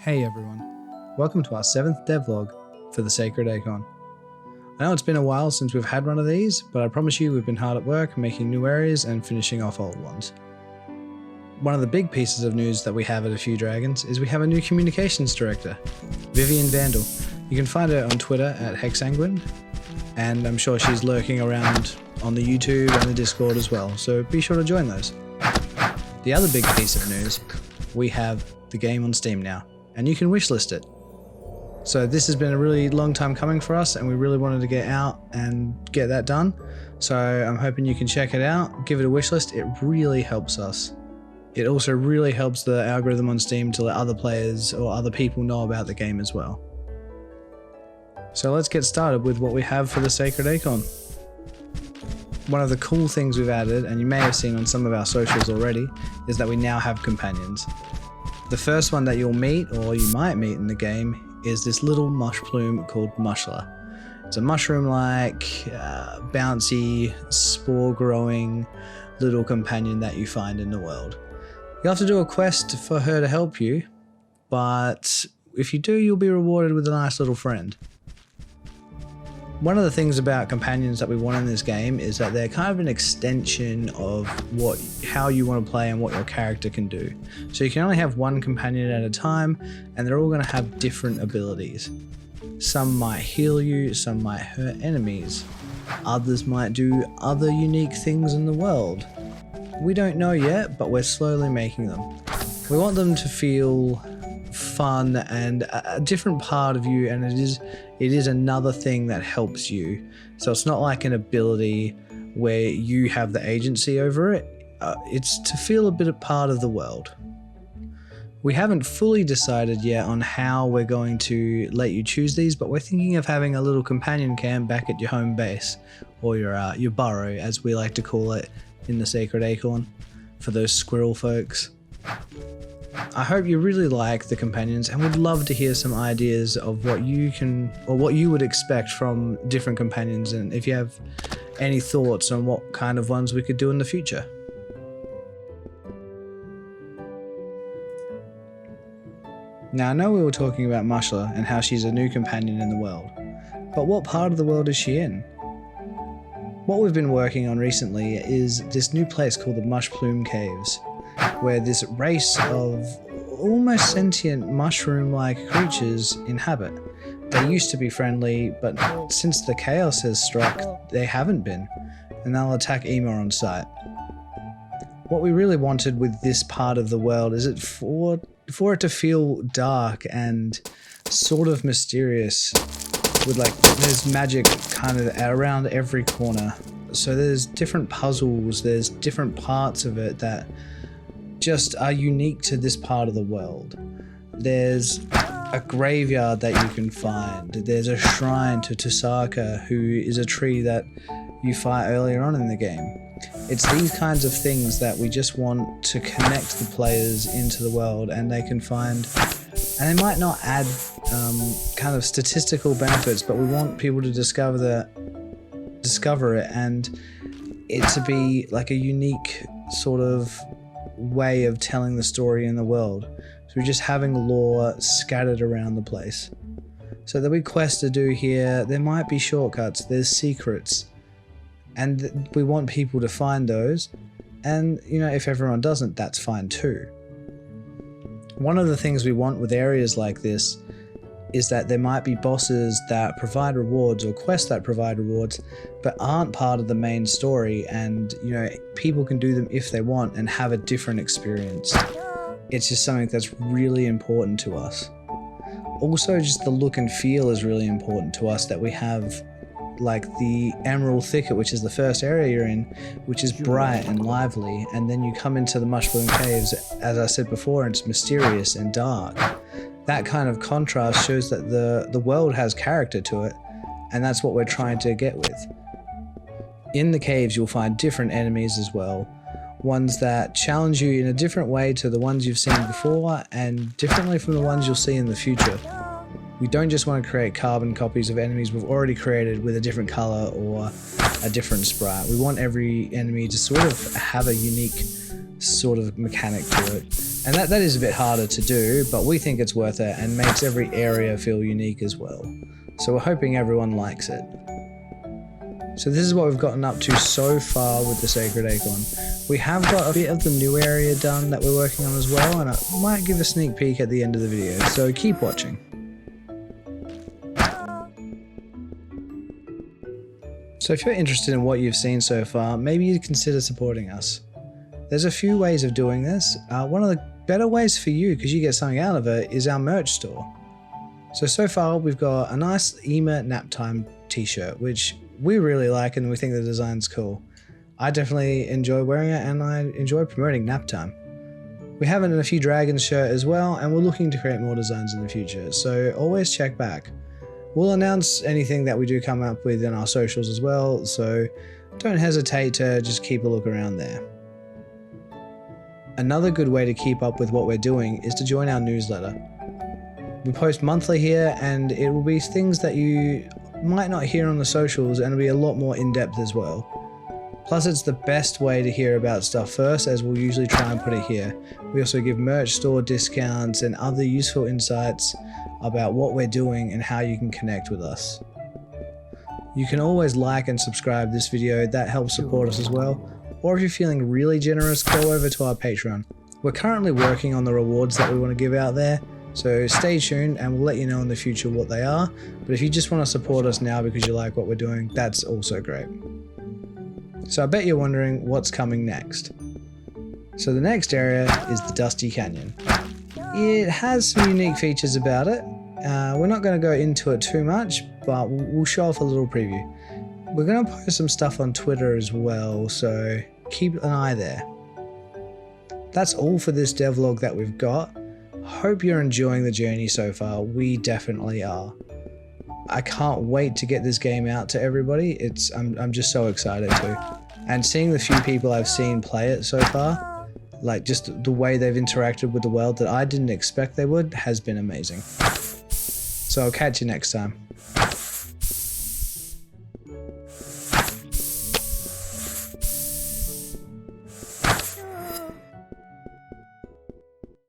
Hey everyone, welcome to our 7th devlog for the Sacred Acorn. I know it's been a while since we've had one of these, but I promise you we've been hard at work making new areas and finishing off old ones. One of the big pieces of news that we have at A Few Dragons is we have a new communications director, Vivian Vandal. You can find her on Twitter at Hexanguin, and I'm sure she's lurking around on the YouTube and the Discord as well, so be sure to join those. The other big piece of news, we have the game on Steam now, and you can wishlist it. So this has been a really long time coming for us, and we really wanted to get out and get that done. So I'm hoping you can check it out, give it a wishlist. It really helps us. It also really helps the algorithm on Steam to let other players or other people know about the game as well. So let's get started with what we have for the Sacred Acorn. One of the cool things we've added, and you may have seen on some of our socials already, is that we now have companions. The first one that you'll meet, or you might meet in the game, is this little mush plume called Mushler. It's a mushroom-like, bouncy, spore-growing little companion that you find in the world. You have to do a quest for her to help you, but if you do, you'll be rewarded with a nice little friend. One of the things about companions that we want in this game is that they're kind of an extension of how you want to play and what your character can do. So you can only have one companion at a time, and they're all going to have different abilities. Some might heal you, some might hurt enemies. Others might do other unique things in the world. We don't know yet, but we're slowly making them. We want them to feel fun and a different part of you, and it is another thing that helps you. So it's not like an ability where you have the agency over it. It's to feel a bit a part of the world. We haven't fully decided yet on how we're going to let you choose these, but we're thinking of having a little companion camp back at your home base, or your burrow, as we like to call it in the Sacred Acorn, for those squirrel folks. I hope you really like the companions, and would love to hear some ideas of what you would expect from different companions, and if you have any thoughts on what kind of ones we could do in the future. Now, I know we were talking about Mushler and how she's a new companion in the world, but what part of the world is she in? What we've been working on recently is this new place called the Mush Plume Caves, where this race of almost sentient mushroom-like creatures inhabit. They used to be friendly, but since the chaos has struck, they haven't been, and they'll attack Ema on sight. What we really wanted with this part of the world is for it to feel dark and sort of mysterious, with there's magic kind of around every corner. So there's different puzzles, there's different parts of it that just are unique to this part of the world. There's a graveyard that you can find. There's a shrine to Tusaka, who is a tree that you fight earlier on in the game. It's these kinds of things that we just want to connect the players into the world, and they can find, and they might not add kind of statistical benefits, but we want people to discover it, and it to be like a unique sort of way of telling the story in the world. So we're just having lore scattered around the place. So there'll be quests to do here, there might be shortcuts, there's secrets, and we want people to find those, and if everyone doesn't, that's fine too. One of the things we want with areas like this is that there might be bosses that provide rewards or quests that provide rewards but aren't part of the main story, and people can do them if they want and have a different experience. It's just something that's really important to us. Also, just the look and feel is really important to us, that we have like the Emerald Thicket, which is the first area you're in, which is bright and lively, and then you come into the Mushroom Caves, as I said before, and it's mysterious and dark. That kind of contrast shows that the world has character to it, and that's what we're trying to get with. In the caves, you'll find different enemies as well, ones that challenge you in a different way to the ones you've seen before, and differently from the ones you'll see in the future. We don't just want to create carbon copies of enemies we've already created with a different color or a different sprite. We want every enemy to sort of have a unique sort of mechanic to it, And that is a bit harder to do, but we think it's worth it and makes every area feel unique as well. So we're hoping everyone likes it. So this is what we've gotten up to so far with the Sacred Acorn. We have got a bit of the new area done that we're working on as well, and I might give a sneak peek at the end of the video, so keep watching. So if you're interested in what you've seen so far, maybe you'd consider supporting us. There's a few ways of doing this. One of the better ways for you, because you get something out of it, is our merch store. So far we've got a nice Ema Naptime t-shirt, which we really like and we think the design's cool. I definitely enjoy wearing it and I enjoy promoting Naptime. We have it in a few Dragons shirt as well, and we're looking to create more designs in the future, so always check back. We'll announce anything that we do come up with in our socials as well, so don't hesitate to just keep a look around there. Another good way to keep up with what we're doing is to join our newsletter. We post monthly here, and it will be things that you might not hear on the socials, and it'll be a lot more in-depth as well. Plus, it's the best way to hear about stuff first, as we'll usually try and put it here. We also give merch store discounts and other useful insights about what we're doing and how you can connect with us. You can always like and subscribe this video, that helps support us as well. Or if you're feeling really generous, go over to our Patreon. We're currently working on the rewards that we want to give out there, so stay tuned and we'll let you know in the future what they are. But if you just want to support us now because you like what we're doing, that's also great. So I bet you're wondering what's coming next. So the next area is the Dusty Canyon. It has some unique features about it. We're not going to go into it too much, but we'll show off a little preview. We're going to post some stuff on Twitter as well, so keep an eye there. That's all for this devlog that we've got. Hope you're enjoying the journey so far. We definitely are. I can't wait to get this game out to everybody. I'm just so excited to. And seeing the few people I've seen play it so far, like just the way they've interacted with the world that I didn't expect they would, has been amazing. So I'll catch you next time.